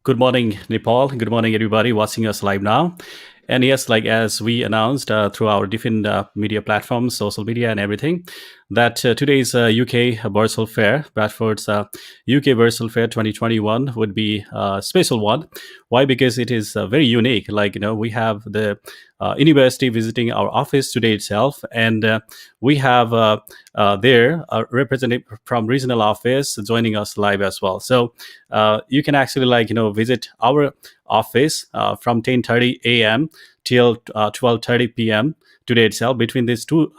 Good morning, Nepal. Good morning, everybody watching us live now. And yes, like as we announced through our different media platforms, social media, and everything, that today's UK Virtual Fair, Bradford's UK Virtual Fair 2021, would be a special one. Why? Because it is very unique. Like, we have the university visiting our office today itself, and we have there a representative from regional office joining us live as well. So you can actually, visit our office from 10:30 a.m. till 12:30 p.m. today itself. Between these 2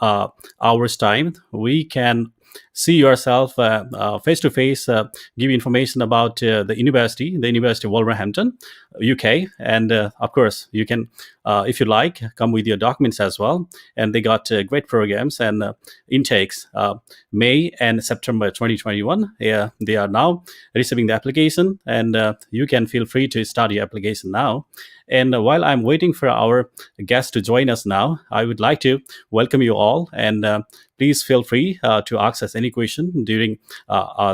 hours time, we can see yourself face to face, give information about the University of Wolverhampton, UK, and of course you can, if you like, come with your documents as well. And they got great programs and intakes. May and September 2021. Yeah, they are now receiving the application, and you can feel free to start your application now. And while I'm waiting for our guest to join us now, I would like to welcome you all, and please feel free to ask us any question during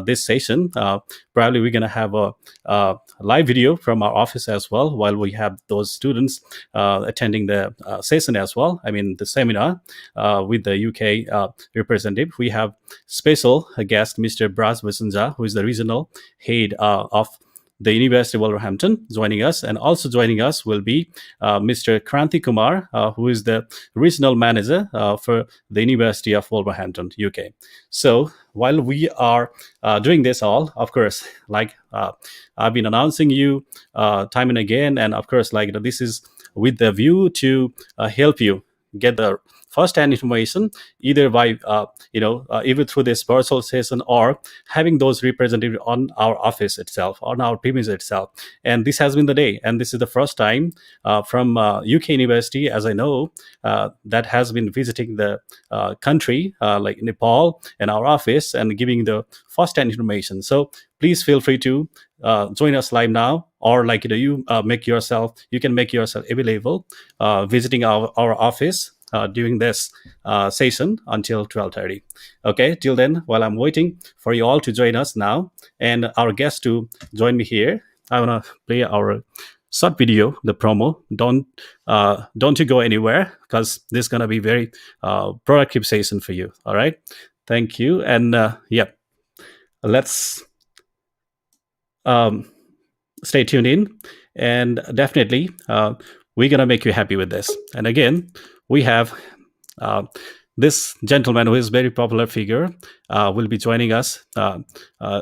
this session. Probably we're going to have a live video from our office as well, while we have those students attending the session as well. I mean, the seminar with the UK representative. We have special guest, Mr. Braj Bhushan Jha, who is the regional head of the University of Wolverhampton, joining us. And also joining us will be Mr. Kranti Kumar, who is the regional manager for the University of Wolverhampton, UK. So while we are doing this all, of course, I've been announcing you time and again, and of course, this is with the view to help you get the first-hand information, either by either through this virtual session or having those representatives on our office itself, on our premise itself. And this has been the day, and this is the first time from UK University, as I know, that has been visiting the country like Nepal and our office and giving the first-hand information. So please feel free to join us live now, or you can make yourself available visiting our office during this session until 12:30. Okay, till then, while I'm waiting for you all to join us now and our guest to join me here, I want to play our short video, the promo. Don't you go anywhere, because this is going to be very productive session for you. All right, thank you. And let's stay tuned in, and definitely we're going to make you happy with this. And again, we have this gentleman, who is a very popular figure, will be joining us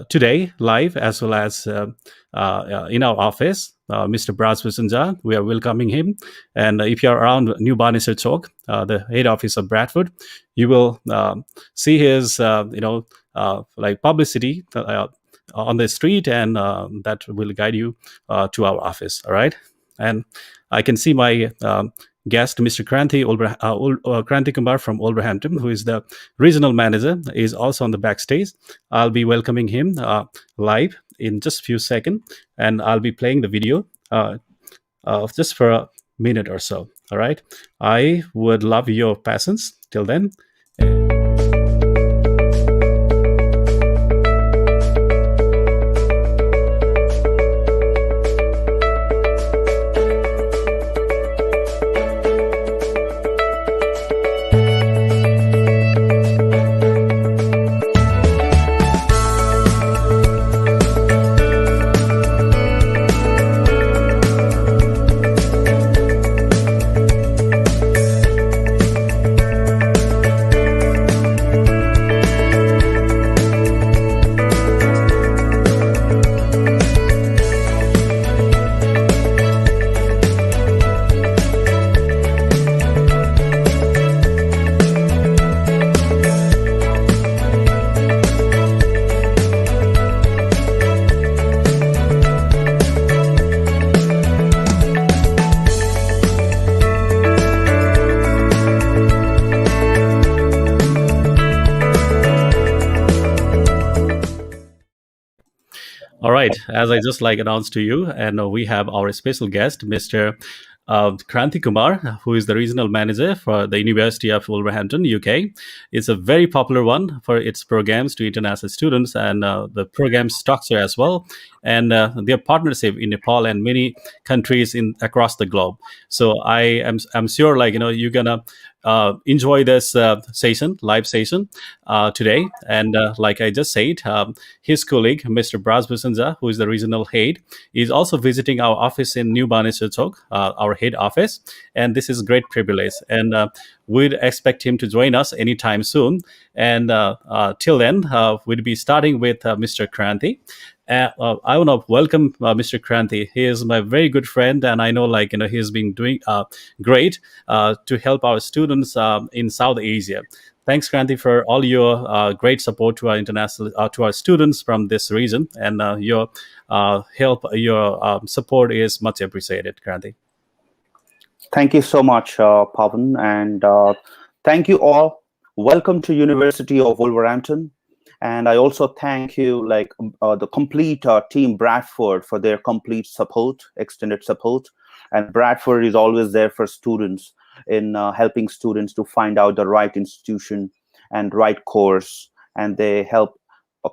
today live, as well as in our office, Mr. Braj Bhushan Jha. We are welcoming him. And if you are around New Baneshwor Chowk, the head office of Bradford, you will see his publicity on the street, and that will guide you to our office. All right. And I can see my guest, Mr. Kranti Kumar from Wolverhampton, who is the regional manager, is also on the backstage. I'll be welcoming him live in just a few seconds, and I'll be playing the video just for a minute or so. All right. I would love your patience till then. All right, as I just announced to you, and we have our special guest, Mr. Kranti Kumar, who is the regional manager for the University of Wolverhampton, UK. It's a very popular one for its programs to international students and the program structure as well, and their partnership in Nepal and many countries in across the globe. So I'm sure like you're gonna enjoy this session, live session today. And like I just said, his colleague, Mr. Braj Bhushan Jha, who is the regional head, is also visiting our office in New Baneshwor Chowk, our head office. And this is great privilege. And we'd expect him to join us anytime soon. And till then, we'll be starting with Mr. Kranti. I want to welcome Mr. Kranti. He is my very good friend, and I know, like he has been doing great to help our students in South Asia. Thanks, Kranti, for all your great support to our international to our students from this region, and your help, your support is much appreciated, Kranti. Thank you so much, Pavan, and thank you all. Welcome to University of Wolverhampton, and I also thank you, like the complete team Bradford, for their complete support, extended support. And Bradford is always there for students in helping students to find out the right institution and right course, and they help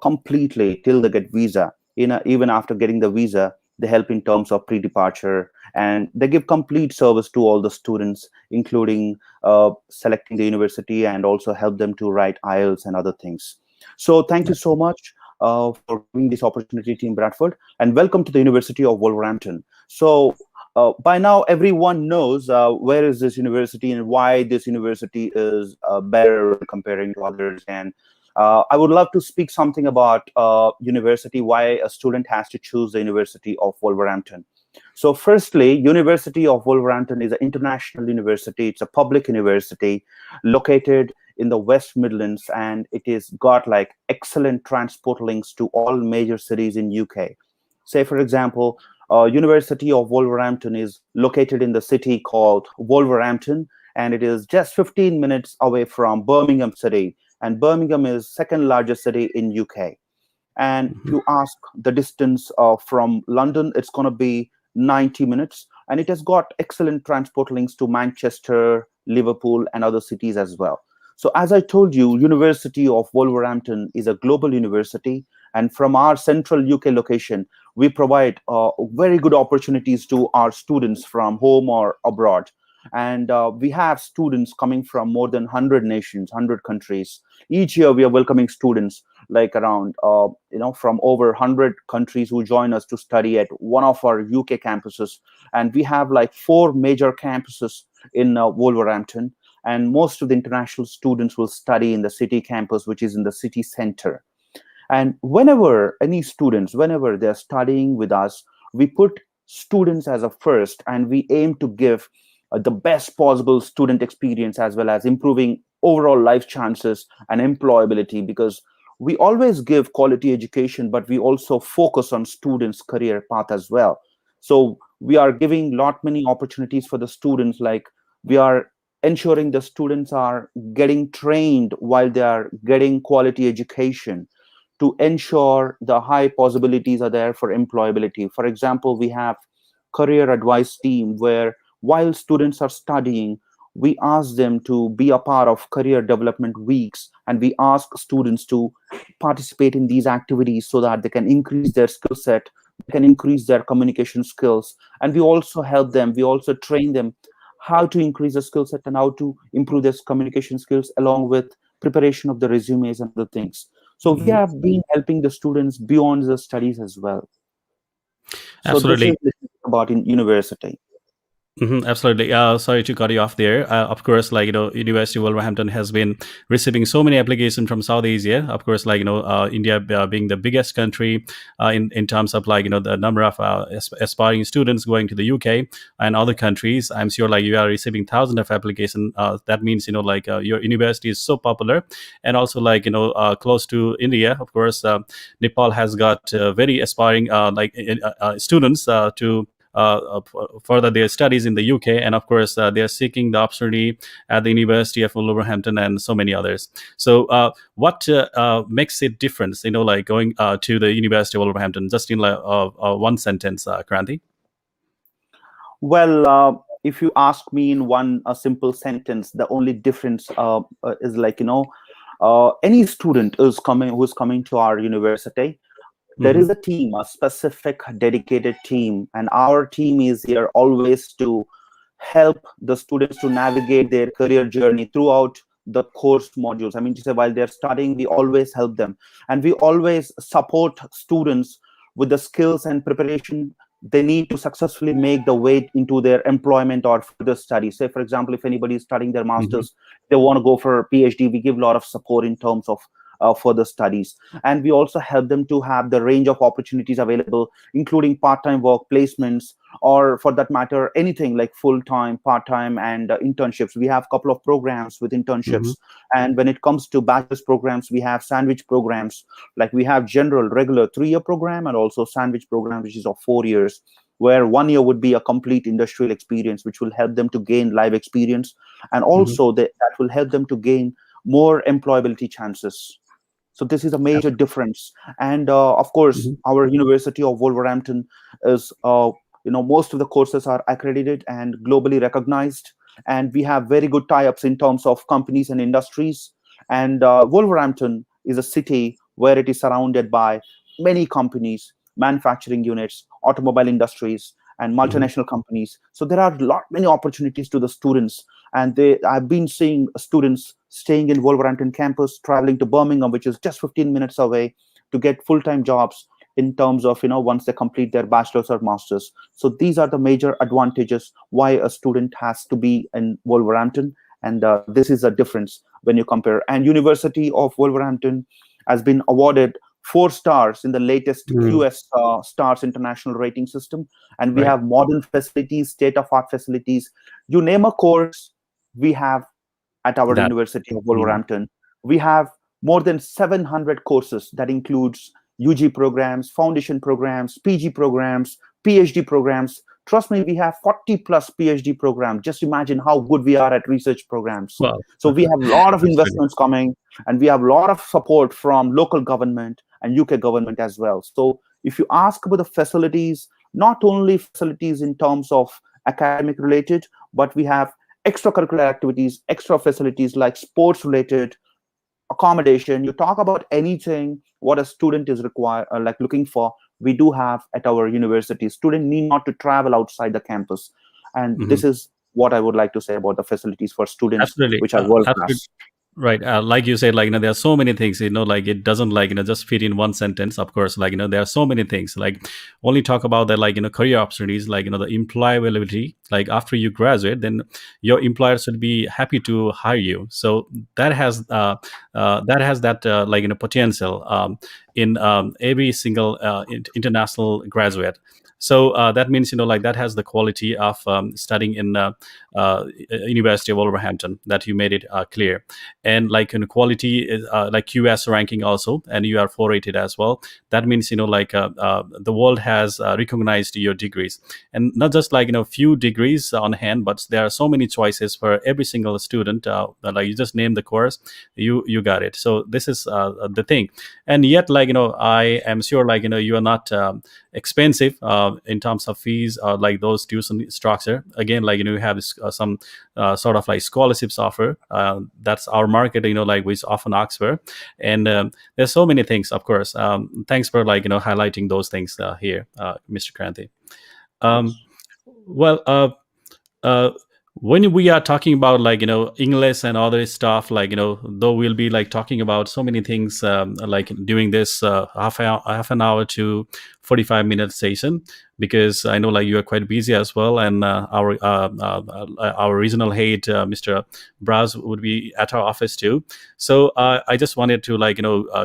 completely till they get visa. Even after getting the visa, they help in terms of pre-departure, and they give complete service to all the students, including selecting the university and also help them to write IELTS and other things. So thank you so much for giving this opportunity, Team Bradford, and welcome to the University of Wolverhampton. So by now, everyone knows where is this university and why this university is better comparing to others. And I would love to speak something about university, why a student has to choose the University of Wolverhampton. So firstly, University of Wolverhampton is an international university. It's a public university located in the West Midlands, and it is got like excellent transport links to all major cities in UK. Say, for example, University of Wolverhampton is located in the city called Wolverhampton, and it is just 15 minutes away from Birmingham City. And Birmingham is second largest city in UK. And if Mhm. you ask the distance from London, it's going to be 90 minutes. And it has got excellent transport links to Manchester, Liverpool, and other cities as well. So as I told you, University of Wolverhampton is a global university. And from our central UK location, we provide very good opportunities to our students from home or abroad. And we have students coming from more than 100 nations, 100 countries. Each year, we are welcoming students like around from over 100 countries who join us to study at one of our UK campuses. And we have like four major campuses in Wolverhampton, and most of the international students will study in the city campus, which is in the city center. And whenever any students, whenever they're studying with us, we put students as a first, and we aim to give the best possible student experience, as well as improving overall life chances and employability, because we always give quality education, but we also focus on students' career path as well. So we are giving lot many opportunities for the students, like we are ensuring the students are getting trained while they are getting quality education to ensure the high possibilities are there for employability. For example, we have career advice team where while students are studying, we ask them to be a part of career development weeks, and we ask students to participate in these activities so that they can increase their skill set, they can increase their communication skills, and we also help them, we also train them how to increase the skill set and how to improve their communication skills, along with preparation of the resumes and other things. So we Mhm. have been helping the students beyond the studies as well. So this is Absolutely. about in university. Absolutely. Sorry to cut you off there. Of course, like University of Wolverhampton has been receiving so many applications from South Asia. Of course, like India being the biggest country in terms of like the number of aspiring students going to the UK and other countries. I'm sure like you are receiving thousands of applications. That means like your university is so popular, and also like close to India. Of course, Nepal has got very aspiring students to further their studies in the UK, and of course they are seeking the opportunity at the University of Wolverhampton and so many others. So, what makes it different? Like going to the University of Wolverhampton, just in like one sentence, Kranti. Well, if you ask me in one a simple sentence, the only difference is like, any student who's coming to our university, there Hmm. is a team, a specific dedicated team, and our team is here always to help the students to navigate their career journey throughout the course modules. I mean to say, while they're studying, we always help them, and we always support students with the skills and preparation they need to successfully make the way into their employment or further study. Say, for example, if anybody is studying their Hmm. masters, they want to go for a PhD, we give a lot of support in terms of further studies. And we also help them to have the range of opportunities available, including part-time work placements, or for that matter, anything like full-time, part-time, and internships. We have a couple of programs with Hmm. internships. And when it comes to bachelor's programs, we have sandwich programs. Like we have general, regular 3-year program, and also sandwich program, which is of 4 years, where 1 year would be a complete industrial experience, which will help them to gain live experience. And Hmm. also that will help them to gain more employability chances. So this is a major difference. And of course, Hmm. our University of Wolverhampton is, most of the courses are accredited and globally recognized, and we have very good tie-ups in terms of companies and industries. And Wolverhampton is a city where it is surrounded by many companies, manufacturing units, automobile industries, and Hmm. multinational companies. So there are many opportunities to the students, and I've been seeing students staying in Wolverhampton campus, traveling to Birmingham, which is just 15 minutes away, to get full-time jobs in terms of, once they complete their bachelor's or master's. So these are the major advantages why a student has to be in Wolverhampton. And this is a difference when you compare. And University of Wolverhampton has been awarded 4 stars in the latest Hmm. QS stars international rating system. And we Right. have modern facilities, state of art facilities. You name a course, we have at our That. University of Hmm. Wolverhampton. We have more than 700 courses that includes UG programs, foundation programs, PG programs, PhD programs. Trust me, we have 40 plus PhD programs. Just imagine how good we are at research programs. Well, So we have a lot of absolutely. investments coming, and we have a lot of support from local government and UK government as well. So if you ask about the facilities, not only facilities in terms of academic related, but we have extracurricular activities, extra facilities like sports related, accommodation. You talk about anything what a student is required, like looking for, we do have at our university. Student need not to travel outside the campus. And Hmm. this is what I would like to say about the facilities for students, Absolutely. which are world Absolutely. class. Right. Like you said, like, there are so many things, like it doesn't like, just fit in one sentence, of course, like, there are so many things, like only talk about that, like, career opportunities, like, the employability, like after you graduate, then your employer should be happy to hire you. So that has, that, like, potential, in, every single, international graduate. So that means, like that has the quality of, studying in, University of Wolverhampton, that you made it, clear. And like, quality is, like QS ranking also, and you are 4 rated as well. That means, like, the world has, recognized your degrees, and not just like, few degrees on hand, but there are so many choices for every single student, like you just name the course, you got it. So this is, the thing. And yet, like, I am sure, like, you are not, expensive, in terms of fees, or like those tuition structure. Again, like, you have, some, sort of like scholarships offer, that's our market, like which often Oxford. And, there's so many things, of course. Thanks for, like, highlighting those things, here, Mr. Kranti. um, Yes. well, uh, when we are talking about, like, English and other stuff, like, though we'll be like talking about so many things, like during this, half an hour to 45-minute session, because I know, like, you are quite busy as well, and, our regional head, Mr. Braz, would be at our office too. So, I just wanted to, like,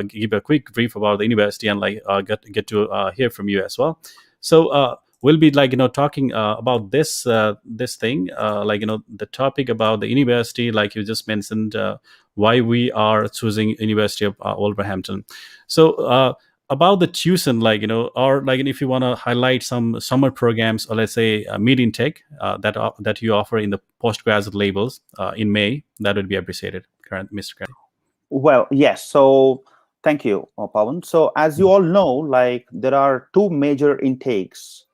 give a quick brief about the university, and like, get to, hear from you as well. So, we'll be, like, talking, about this thing, like, the topic about the university, like you just mentioned, why we are choosing University of, Wolverhampton. So, about the tuition, like, or like, if you want to highlight some summer programs, or let's say, mid intake, that you offer in the postgraduate labels, in May, that would be appreciated, current Mr. Grant. Well, yes. So thank you, Pawan. So as you all know, like there are two major intakes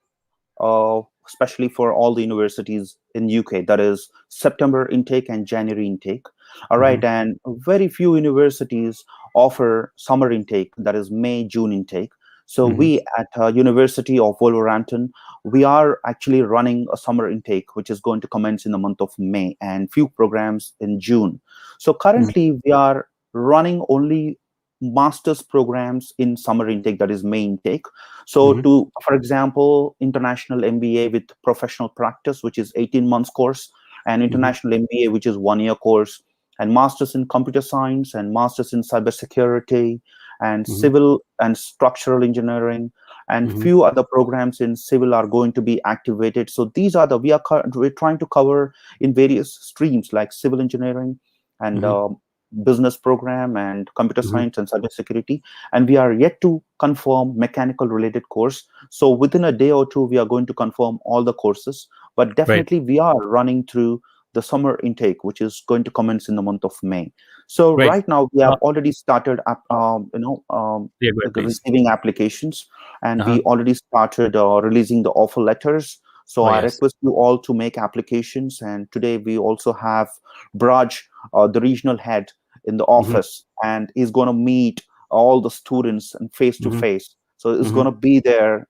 especially for all the universities in UK. That is September intake and January intake. All right, Mhm. and very few universities offer summer intake, that is May June intake. So Mhm. we at University of Wolverhampton, we are actually running a summer intake which is going to commence in the month of May, and few programs in June. So Mhm. currently we are running only master's programs in summer intake, that is May intake. So Mhm. to, for example, international MBA with professional practice, which is 18 months course, and Mhm. international MBA, which is 1 year course, and masters in computer science, and masters in cybersecurity, and Mhm. civil and structural engineering, and Mhm. few other programs in civil are going to be activated. So these are the, we're trying to cover in various streams like civil engineering, and Mhm. business program, and computer Mhm. science and cybersecurity. And we are yet to confirm mechanical related course. So within a day or two, we are going to confirm all the courses. But Great. definitely, we are running through the summer intake, which is going to commence in the month of May. So Great. right now, we have Uh, already started uh, yeah, go ahead, please. receiving applications, and Uh-huh. we already started releasing the offer letters. So Oh, I yes. request you all to make applications. And today we also have Braj, the regional head, in the Mhm. office, and he's going to meet all the students and face to Mhm. face. So it's going Mhm. to be there,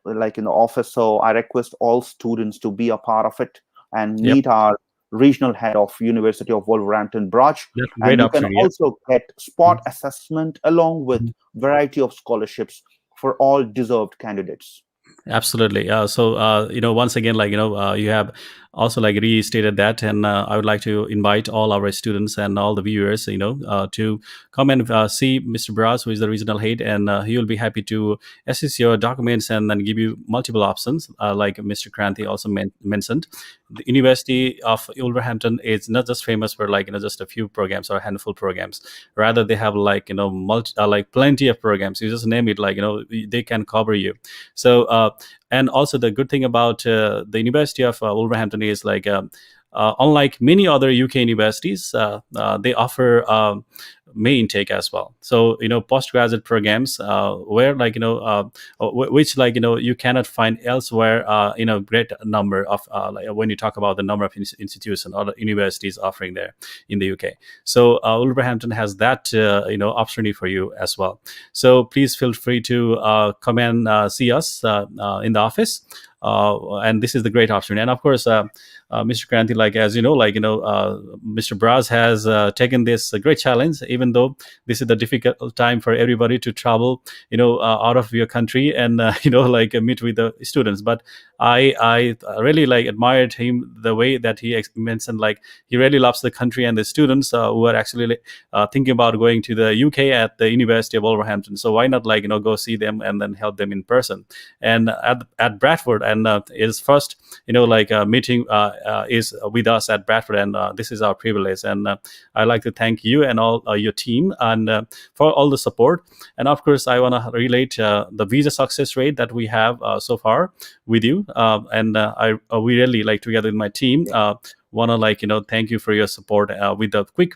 like in the office. So I request all students to be a part of it and Yep. meet our regional head of University of Wolverhampton, Braj. That's a And great you can opportunity. Yep. also get Mhm. spot assessment along with Mhm. variety of scholarships for all deserved candidates. Absolutely. Once again, you have also like restated that, and I would like to invite all our students and all the viewers, to come and see Mr. Bras, who is the regional head, and he will be happy to assess your documents and then give you multiple options, like Mr. Kranti also mentioned. The University of Wolverhampton is not just famous for just a few programs or a handful programs. Rather, they have like plenty of programs. You just name it, they can cover you. So. And also the good thing about the University of Wolverhampton is unlike many other UK universities, they offer May intake as well. So postgraduate programs where which you cannot find elsewhere in a great number of when you talk about the number of institutions or the universities offering there in the UK. So Wolverhampton has that opportunity for you as well. So please feel free to come and see us in the office. And this is the great opportunity. And of course, Mr. Kranti, as you know, Mr. Braz has taken this great challenge, even though this is the difficult time for everybody to travel, out of your country and, meet with the students. But I really admired him the way that he mentioned, he really loves the country and the students who are actually thinking about going to the UK at the University of Wolverhampton. So why not go see them and then help them in person? And at Bradford, and his first meeting is with us at Bradford, and this is our privilege. And I'd like to thank you and all your team and for all the support. And of course, I want to relate the visa success rate that we have so far with you. And we really together with my team. Want to thank you for your support with the quick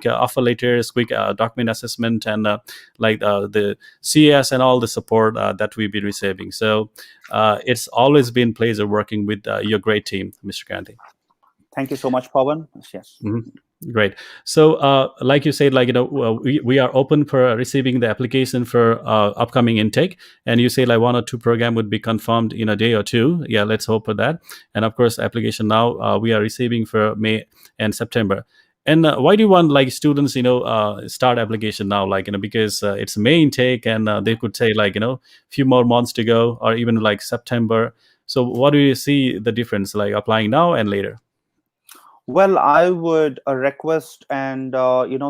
offer letters, quick document assessment, and the CS and all the support that we've been receiving. So it's always been pleasure working with your great team, Mr. Kanti. Thank you so much, Pawan. Yes. Mhm. Great. So, like you said, we are open for receiving the application for upcoming intake. And you say one or two program would be confirmed in a day or two. Yeah, let's hope for that. And of course, application now we are receiving for May and September. And why do you want students, start application now? Because it's May intake, and they could say few more months to go, or even September. So, what do you see the difference applying now and later? Well, I would request and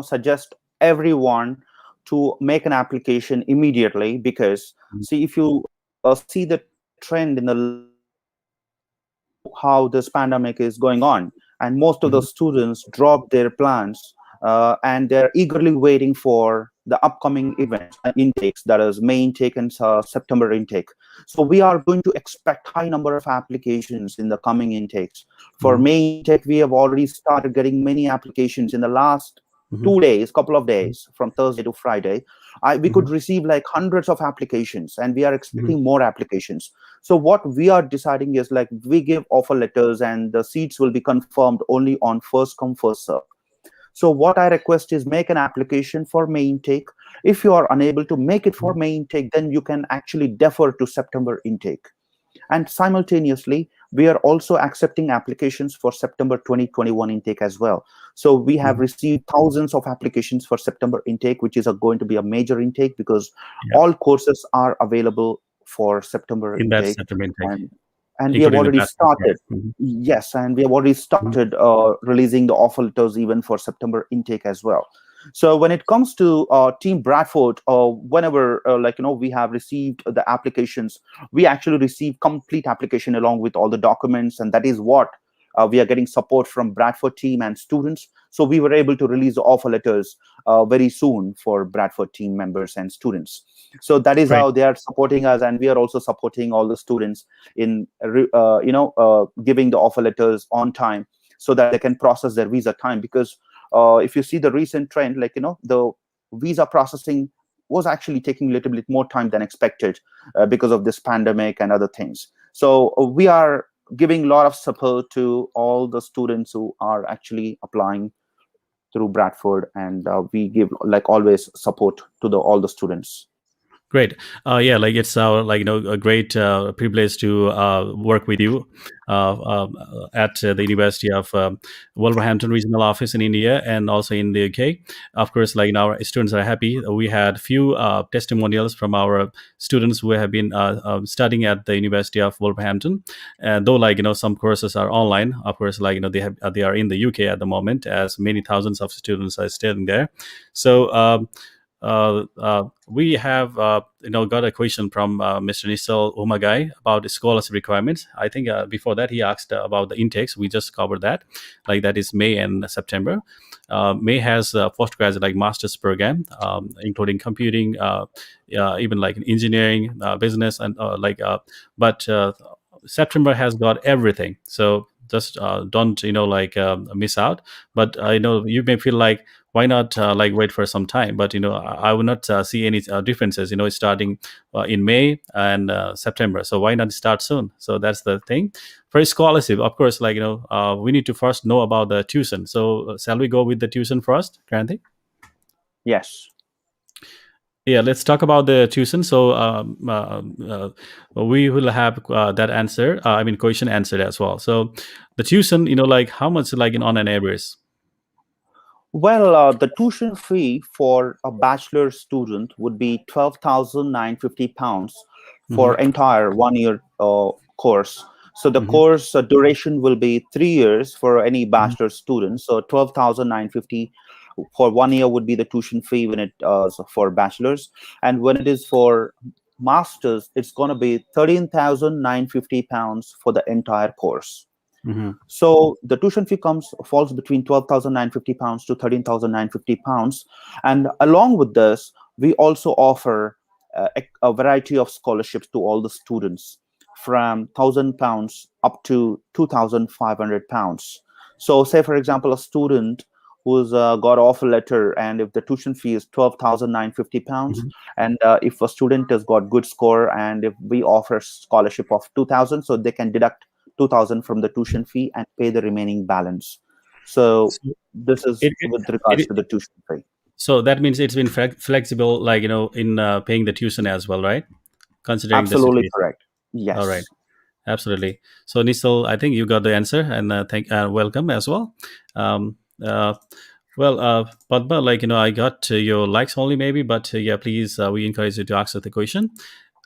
suggest everyone to make an application immediately, because see, if you see the trend in the last 2 years, how this pandemic is going on, and most of the Mhm. students dropped their plans, and they're eagerly waiting for the upcoming events and intakes, that is May intake and September intake. So we are going to expect high number of applications in the coming intakes. For Mhm. May intake, we have already started getting many applications in the last Mhm. 2 days, couple of days, from Thursday to Friday. We Mhm. could receive like hundreds of applications, and we are Mhm. expecting more applications. So what we are deciding is like we give offer letters, and the seats will be confirmed only on first come first serve. So what I request is make an application for May intake. If you are unable to make it for Mhm. May intake, then you can actually defer to September intake. And simultaneously, we are also accepting applications for September 2021 intake as well. So we have Mhm. received thousands of applications for September intake, which is going to be a major intake because Yeah, all courses are available for September in that intake. settlement intake, And we have including the already bachelor's. Yeah. started. Mhm. Yes, and we have already Mhm. started releasing the offer letters even for September intake as well. So when it comes to Team Bradford, whenever we have received the applications, we actually receive complete application along with all the documents, and that is what we are getting support from Bradford team and students. So we were able to release the offer letters very soon for Bradford team members and students. So that is Great. how they are supporting us, and we are also supporting all the students in giving the offer letters on time so that they can process their visa time. Because if you see the recent trend, the visa processing was actually taking a little bit more time than expected because of this pandemic and other things. So we are giving a lot of support to all the students who are actually applying through Bradford, and we give like always support to the all the students. Great. Yeah, like it's our a great privilege to work with you at the University of Wolverhampton Regional Office in India and also in the UK. Of course, our students are happy. We had few testimonials from our students who have been studying at the University of Wolverhampton. And though some courses are online, of course, they are in the UK at the moment, as many thousands of students are studying there. So. We have got a question from Mr. Nisal Umagai about the scholarship requirements. I think before that he asked about the intakes. We just covered that, like that is May and September. May has postgraduate master's program, including computing, even like engineering, business, and but September has got everything. So just don't miss out. But you may feel like why not wait for some time, but I will not see any differences starting in May and September. So why not start soon? So that's the thing. For scholarship, of course, we need to first know about the tuition. So shall we go with the tuition first, Kranti? Yes. Yeah, let's talk about the tuition. So we will have that answer, I mean question answered as well. So the tuition, like how much on an average? Well, the tuition fee for a bachelor student would be £12,950 Hmm. for entire 1 year course. So the Hmm. course duration will be 3 years for any bachelor student. So 12,950 for 1 year would be the tuition fee when it for bachelors, and when it is for masters, it's going to be £13,950 for the entire course. Hmm. So the tuition fee falls between £12,950 to £13,950, and along with this, we also offer a variety of scholarships to all the students, from £1,000 up to £2,500. So, say for example, a student who's got offer letter, and if the tuition fee is £12,950, Hmm. and if a student has got good score, and if we offer scholarship of 2,000, so they can deduct 2,000 from the tuition fee and pay the remaining balance. So So this is it, with it, regards it to the tuition fee. so that means it's been flexible, in paying the tuition as well, right? Considering the Absolutely situation. correct. All right, Yes. absolutely. So Nisal, I think you got the answer, and thank welcome as well. Um, uh, well, Padma, I got your likes only maybe, but yeah, please, we encourage you to ask the question.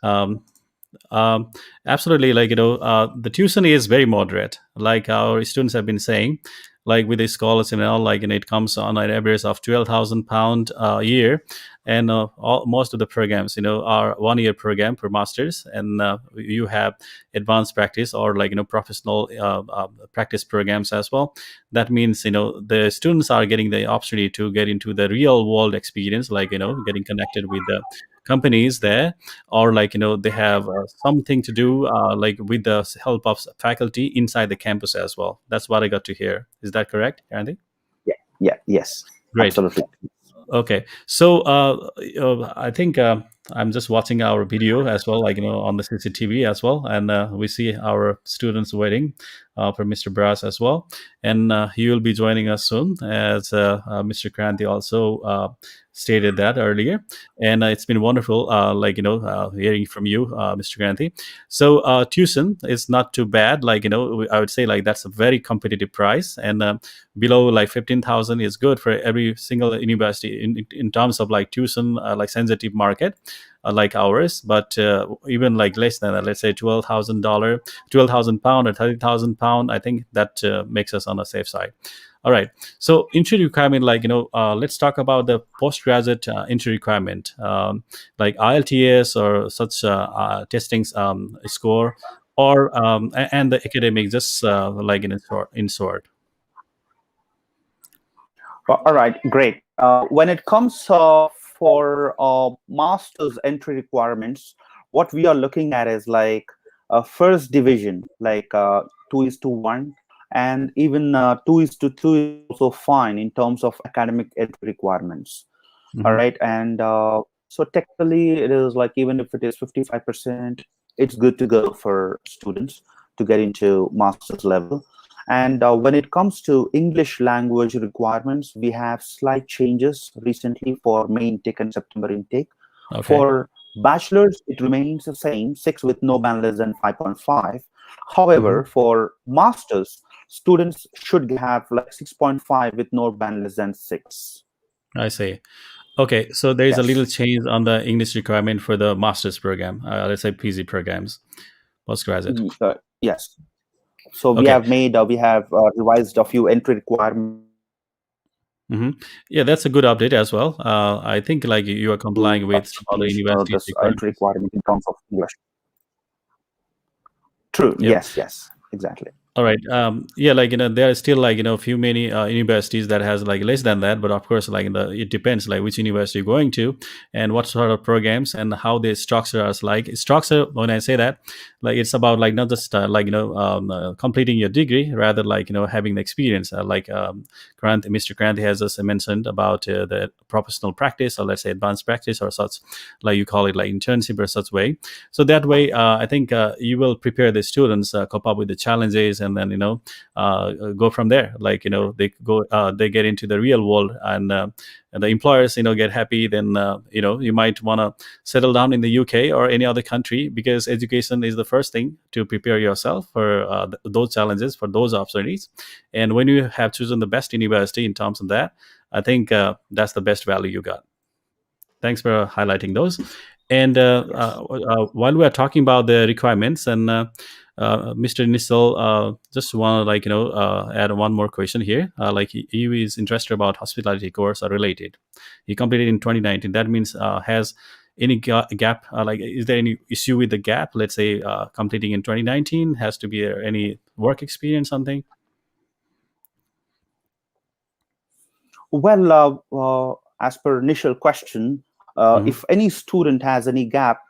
Um, Um, Absolutely, the tuition is very moderate. Like our students have been saying, like with the scholars and all, it comes on an average of £12,000 a year, and most of the programs, are 1 year program per masters, and you have advanced practice or professional practice programs as well. That means the students are getting the opportunity to get into the real world experience, getting connected with the companies there, or they have something to do with the help of faculty inside the campus as well. That's what I got to hear. Is that correct, Andy? Yeah. Yeah. Yes. Great. Absolutely. Okay, so I think I'm just watching our video as well, like on the CCTV as well, and we see our students waiting for Mr. Brass as well, and he will be joining us soon, as Mr. Kranti also stated that earlier, and it's been wonderful, hearing from you, Mr. Kranti. So tuition is not too bad, I would say like that's a very competitive price, and below like 15,000 is good for every single university in terms of like tuition, like sensitive market like ours. But even like less than that, let's say $12,000, £12,000 or £30,000, I think that makes us on a safe side. All right. So entry requirement, let's talk about the postgraduate entry requirement, like IELTS or such testings score, or and the academic, just like in short. All right, great. When it comes for master's entry requirements, what we are looking at is like a first division, like 2:1, and even 2:2 is also fine in terms of academic entry requirements. All Mhm. right, and so technically, it is like even if it is 55%, it's good to go for students to get into master's level. And when it comes to English language requirements, we have slight changes recently for May intake and September intake. Okay. For bachelor's, it remains the same, 6 with no band less than 5.5. Mhm. However, for masters, students should have like 6.5 with no band less than 6. I see. Okay, so there is a little Yes. change on the English requirement for the master's program. Let's say PG programs, postgraduate. Yes. So Okay. we have revised a few entry requirements Hmm. Yeah, that's a good update as well. I think like you are complying to with some other change universities' this entry requirements. requirement in terms of English. True. Yep. Yes. Yes. Exactly. All right. Yeah, there are still few many universities that has like less than that, but of course it depends like which university you're going to and what sort of programs and how they structure us. Like structure, when I say that, like it's about like not just completing your degree, rather like having the experience. Mr. Grant has just mentioned about the professional practice, or let's say advanced practice, or such like you call it like internship or such way. So that way I think you will prepare the students cope up with the challenges, and then go from there. They get into the real world, and the employers get happy. Then you might want to settle down in the UK or any other country, because education is the first thing to prepare yourself for those challenges, for those opportunities. And when you have chosen the best university in terms of that, I think that's the best value you got. Thanks for highlighting those. And Yes. while we are talking about the requirements, and Mr. Nissel, just want to add one more question here. He is interested about hospitality course are related. He completed in 2019. That means has any gap? Is there any issue with the gap? Let's say completing in 2019 has to be any work experience, something. Well, as per initial question, Hmm. if any student has any gap,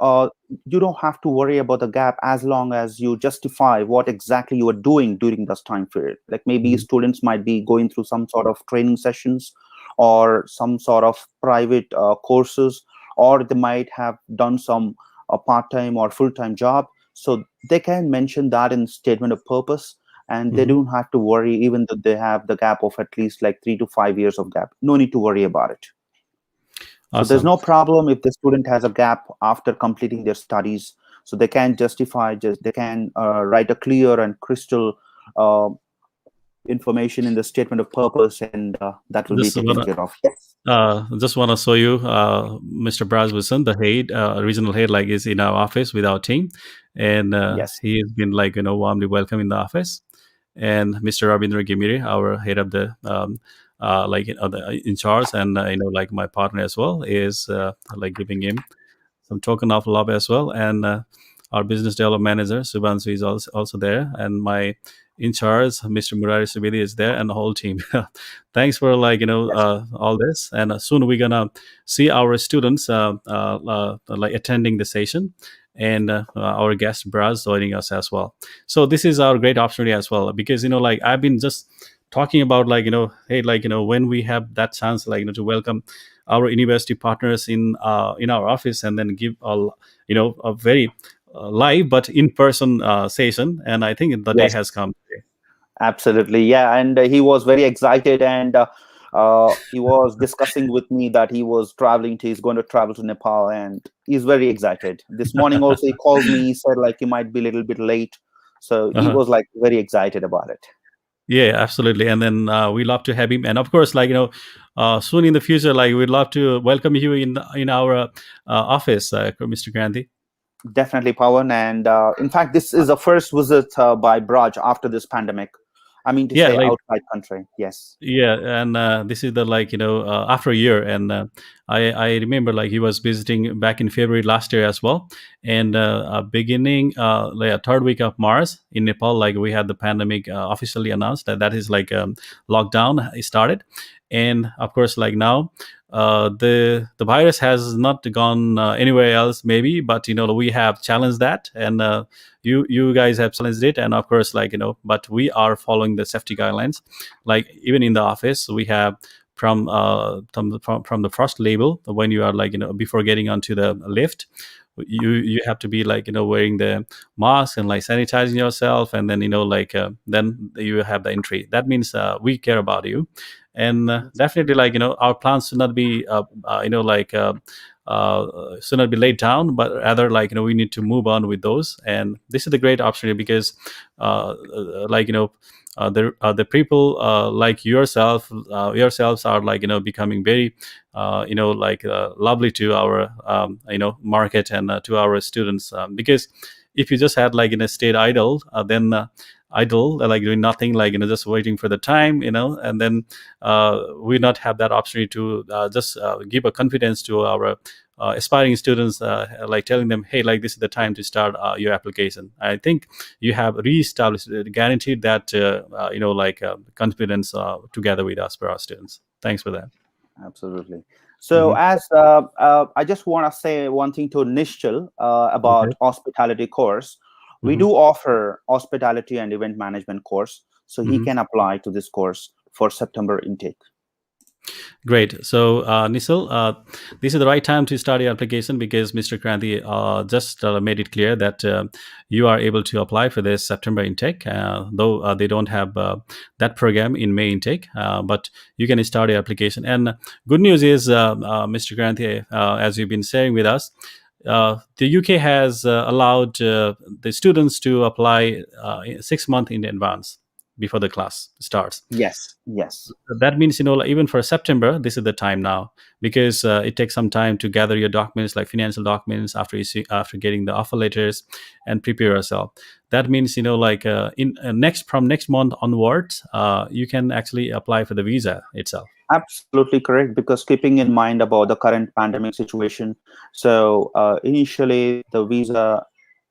you don't have to worry about the gap as long as you justify what exactly you are doing during this time period. Like maybe Hmm. students might be going through some sort of training sessions or some sort of private courses, or they might have done some part-time or full-time job. So they can mention that in statement of purpose, and they Hmm. don't have to worry even though they have the gap of at least like 3 to 5 years of gap. No need to worry about it. So there's Awesome. no problem if the student has a gap after completing their studies. So they can justify, just they can write a clear and crystal uh, information in the statement of purpose, and that will be Just taken wanna care of. Yes. just want to show you, Mr. Braj Bhushan, the head, regional head, like is in our office with our team, and Yes. he has been warmly welcome in the office. And Mr. Rabindra Gimiri, our head of the the in charge, and like my partner as well, is giving him some token of love as well. And our business development manager Subhansu is also there, and my in charge Mr. Murari Subedi is there, and the whole team. Thanks for Yes. all this, and soon we're gonna see our students attending the session, and our guest Braz joining us as well. So this is our great opportunity as well, because I've been just talking about hey when we have that chance to welcome our university partners in our office, and then give a very live but in person session. And I think the day Yes. has come today. Absolutely, yeah, and he was very excited, and he was discussing with me that he's going to travel to Nepal, and he's very excited. This morning also he called me, he said like he might be a little bit late, so he Uh-huh. was like very excited about it. Yeah, absolutely. And then we love to have him. And of course, soon in the future, like we'd love to welcome you in our office, Mr. Gandhi. Definitely, Pawan, and in fact, this is the first visit by Braj after this pandemic. I mean to Yeah, say like outside country. Yes, yeah, and this is the after a year, and I remember like he was visiting back in February last year as well, and beginning like a third week of March in Nepal, like we had the pandemic officially announced that is like lockdown started, and of course like now. The virus has not gone anywhere else maybe, but we have challenged that, and you guys have challenged it, and of course but we are following the safety guidelines. Like even in the office we have from the first label, when you are before getting onto the lift, you have to be wearing the mask and like sanitizing yourself, and then then you have the entry. That means we care about you, and definitely our plans should not be should not be laid down, but rather we need to move on with those. And this is the great opportunity because like the people like yourselves are becoming very lovely to our market and to our students, because if you just had stayed idle, then idle like doing nothing, just waiting for the time, and then we not have that opportunity to just give a confidence to our aspiring students, like telling them, hey, like this is the time to start your application. I think you have reestablished, guaranteed that confidence together with us for our students. Thanks for that. absolutely. So, Hmm. as I just want to say one thing to Nishchal Okay. about hospitality course. We Hmm. do offer hospitality and event management course, so he Hmm. can apply to this course for September intake. Great. So, Nisil, this is the right time to start your application because Mr. Kranti just made it clear that you are able to apply for this September intake, though they don't have that program in May intake, but you can start your application. And good news is, Mr. Kranti, as you've been sharing with us, the UK has allowed the students to apply 6 months in advance before the class starts. Yes, yes, That means like, even for September this is the time now, because it takes some time to gather your documents like financial documents after after getting the offer letters and prepare yourself. That means in next from next month onwards, you can actually apply for the visa itself. absolutely correct. Because keeping in mind about the current pandemic situation, so initially the visa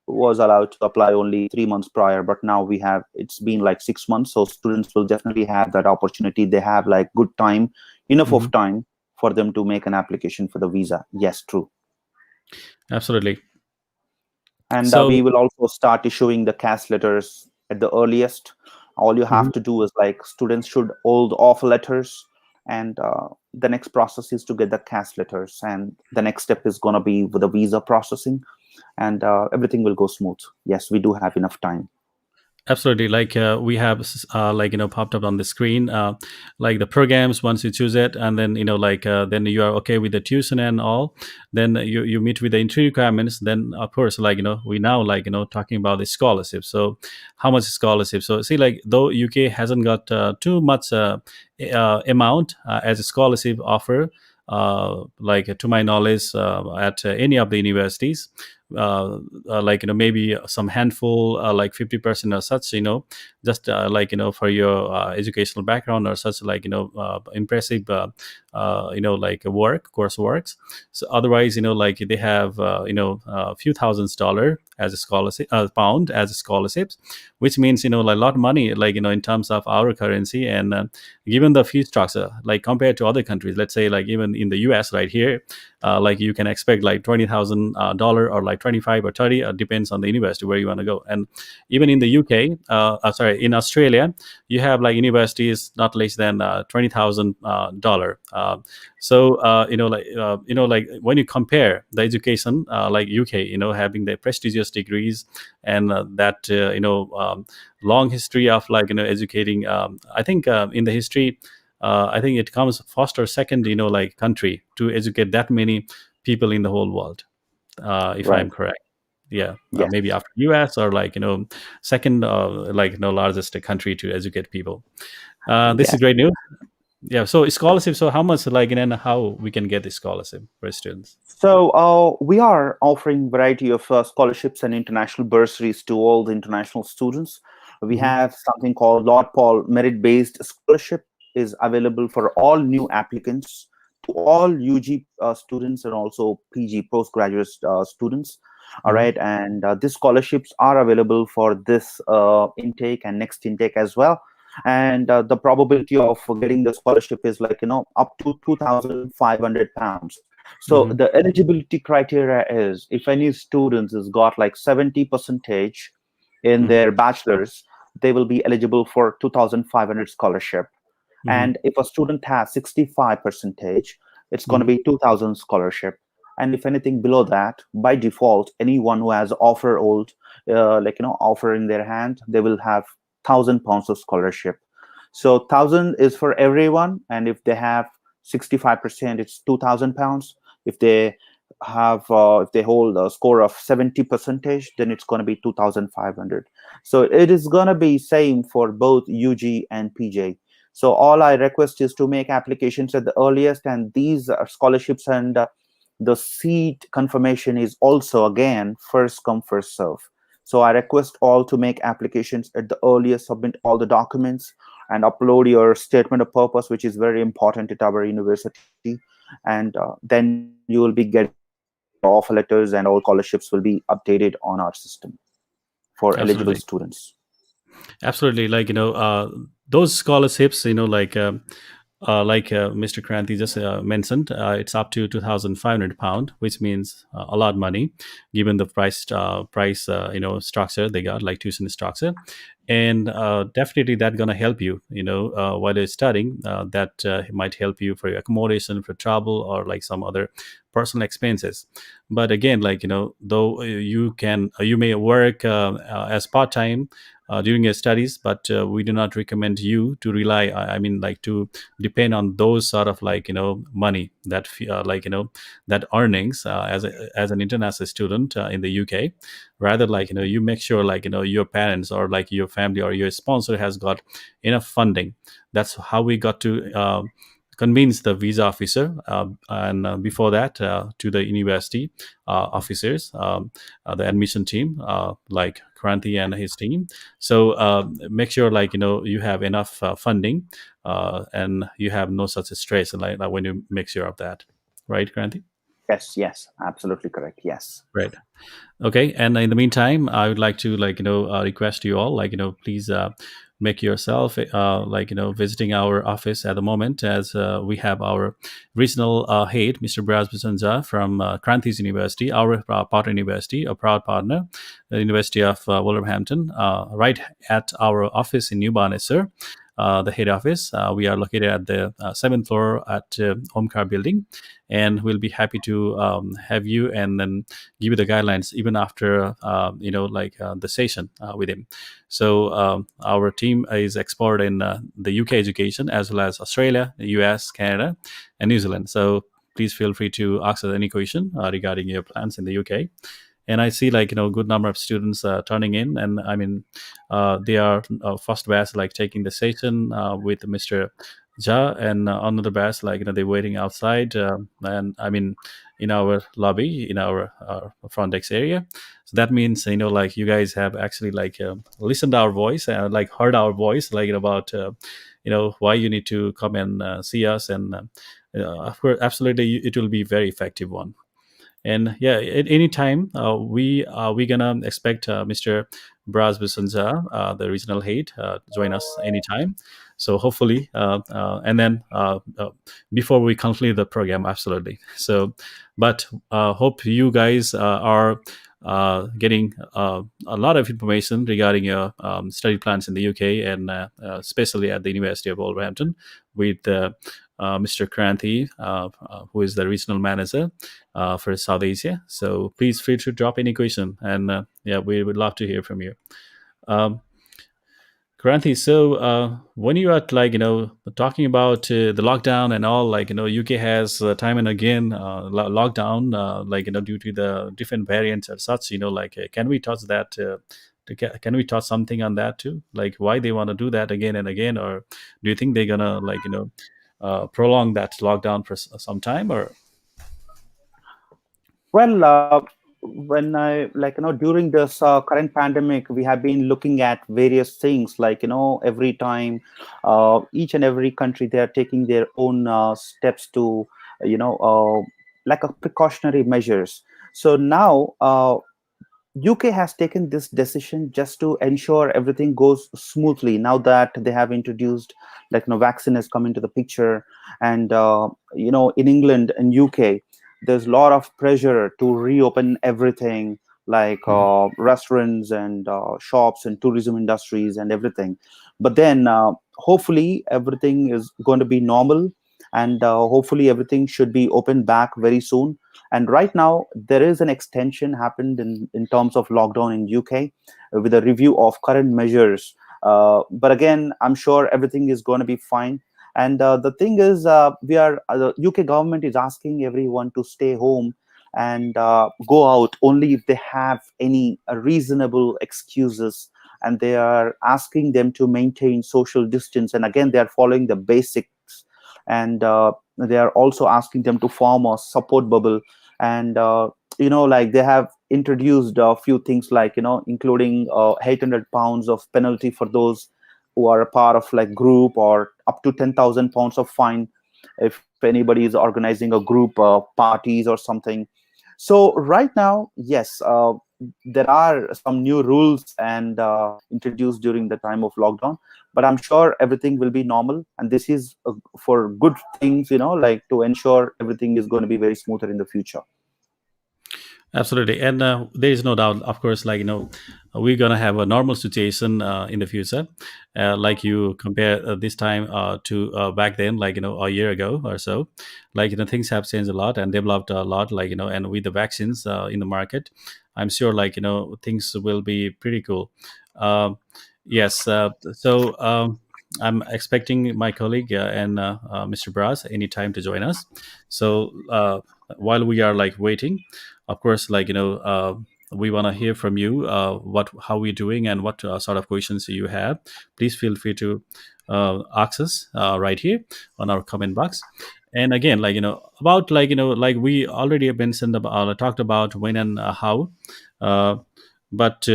was allowed to apply only 3 months prior, but now it's been like 6 months, so students will definitely have that opportunity. They have like good time, enough Hmm. of time for them to make an application for the visa. Yes, true. Absolutely. And we So will also start issuing the CAS letters at the earliest. All you have mhm. to do is like students should hold offer letters, and the next process is to get the CAS letters, and the next step is going to be with the visa processing, and everything will go smooth. Yes, we do have enough time. Absolutely. We have popped up on the screen, like the programs. Once you choose it, and then then you are okay with the tuition and all, then you meet with the entry requirements. Then of course we now talking about the scholarship. So how much scholarship? So see, like though UK hasn't got too much amount as a scholarship offer, to my knowledge, at any of the universities, maybe some handful, like 50% or such, just for your educational background or such, impressive course works. So otherwise they have a few thousands dollar as a scholarship, pound as a scholarships, which means like a lot of money, in terms of our currency. And given the fee structure, like compared to other countries, let's say like even in the US right here, like you can expect like $20,000 or like 25 or 30, depends on the university where you want to go. And even in the UK, sorry, in Australia, you have like universities not less than $20,000. Like when you compare the education, like UK, having the prestigious degrees and that long history of like educating. I think in the history, I think it comes first or second, like country to educate that many people in the whole world, if I'm Right. correct. Yeah, maybe Yes. after US, or like second, like largest country to educate people. This is Yes. great news. Yeah. So scholarship. So how much, like, and how we can get the scholarship for students? So we are offering variety of scholarships and international bursaries to all the international students. We Hmm. have something called Lord Paul Merit-Based Scholarship is available for all new applicants, to all UG students and also PG postgraduate students. All Hmm. right, and these scholarships are available for this intake and next intake as well. And the probability of getting the scholarship is like up to £2,500. So Hmm. the eligibility criteria is if any students has got like 70 percentage in Hmm. their bachelor's, they will be eligible for 2,500 scholarship. Hmm. And if a student has 65 percentage, it's going to Hmm. be 2,000 scholarship. And if anything below that, by default, anyone who has offer old, offer in their hand, they will have £1,000 of scholarship. So 1,000 is for everyone, and if they have 65%, it's £2,000. If they if they hold a score of 70 percentage, then it's going to be 2,500. So it is going to be same for both UG and PJ. So all I request is to make applications at the earliest, and these are scholarships, and the seat confirmation is also again first come first serve. So I request all to make applications at the earliest, submit all the documents, and upload your statement of purpose, which is very important at our university. And then you will be getting your offer letters, and all scholarships will be updated on our system for eligible Absolutely. students. Absolutely. Like, those scholarships, like Mr. Kranti just mentioned, it's up to £2,500, which means a lot of money, given the price structure they got, like tuition structure. And definitely that gonna help you, while you're studying. That might help you for your accommodation, for travel, or like some other personal expenses. But again, like, though you may work as part time during your studies, but we do not recommend you to rely, I mean, like, to depend on those sort of like money that that earnings as an international student in the UK. Rather, like, you make sure, like, your parents or like your family or your sponsor has got enough funding. That's how we got to convince the visa officer, and before that, to the university officers, the admission team, like Kranti and his team. So make sure, like, you have enough funding, and you have no such stress, like when you make sure of that, right, Kranti? Yes, yes, absolutely correct. Yes. Right. Okay, and in the meantime, I would like to, like, request you all, like, please make yourself like, visiting our office at the moment, as we have our regional head, Mr. Braj Bhushan Jha from Kranti's University, our partner university, a proud partner, the University of Wolverhampton, right at our office in New Baneshwor. The head office. We are located at the seventh floor at Homcar building, and we'll be happy to have you, and then give you the guidelines even after the session with him. So our team is expert in the UK education, as well as Australia, the US, Canada, and New Zealand. So please feel free to ask us any question regarding your plans in the UK. And I see, like, good number of students turning in, and I mean, they are first batch, like, taking the session with Mr. Ja, and another batch, like, they're waiting outside, and I mean, in our lobby, in our front desk area. So that means, like, you guys have actually, like, listened our voice, like, heard our voice, like, about why you need to come and see us. And of course, absolutely, it will be very effective one. And yeah, at any time, we gonna expect Mr. Braz Bhushan Jha, the regional head, join us anytime. So hopefully, and then before we conclude the program, absolutely. So, but hope you guys are getting a lot of information regarding your study plans in the UK, and especially at the University of Wolverhampton with Mr. Kranthi, who is the regional manager for South Asia. So please feel free to drop any question, and yeah, we would love to hear from you. Um, Kranthi, so when you are like talking about the lockdown and all, like UK has time and again lockdown, like due to the different variants or such, like can we touch that? Can we touch something on that too? Like why they want to do that again and again, or do you think they're gonna like prolong that lockdown for some time, or? Well, when I like during this current pandemic, we have been looking at various things. Like every time, each and every country they are taking their own steps to you know like a precautionary measures. So now UK has taken this decision just to ensure everything goes smoothly. Now that they have introduced, like, vaccine has come into the picture, and in England and UK, there's a lot of pressure to reopen everything, like Mhm. restaurants and shops and tourism industries and everything. But then, hopefully, everything is going to be normal, and hopefully, everything should be opened back very soon. And right now, there is an extension happened in terms of lockdown in UK with a review of current measures. But again, I'm sure everything is going to be fine. And the thing is, the UK government is asking everyone to stay home and go out only if they have any reasonable excuses. And they are asking them to maintain social distance. And again, they are following the basics. And they are also asking them to form a support bubble. And like they have introduced a few things, like including £800 of penalty for those who are a part of like group, or up to £10,000 of fine if anybody is organizing a group parties or something. So right now, yes, there are some new rules and introduced during the time of lockdown, but I'm sure everything will be normal, and this is for good things, like to ensure everything is going to be very smoother in the future. Absolutely, and there is no doubt, of course, like we're gonna have a normal situation in the future, like you compare this time to back then, like a year ago or so, like things have changed a lot and developed a lot, like and with the vaccines in the market, I'm sure like things will be pretty cool. Um, yes, so I'm expecting my colleague and Mr. Braz anytime to join us. So while we are like waiting, of course, like we want to hear from you what how we're doing and what sort of questions you have. Please feel free to ask us right here on our comment box. And again, like about like like we already mentioned about talked about when and how, uh, but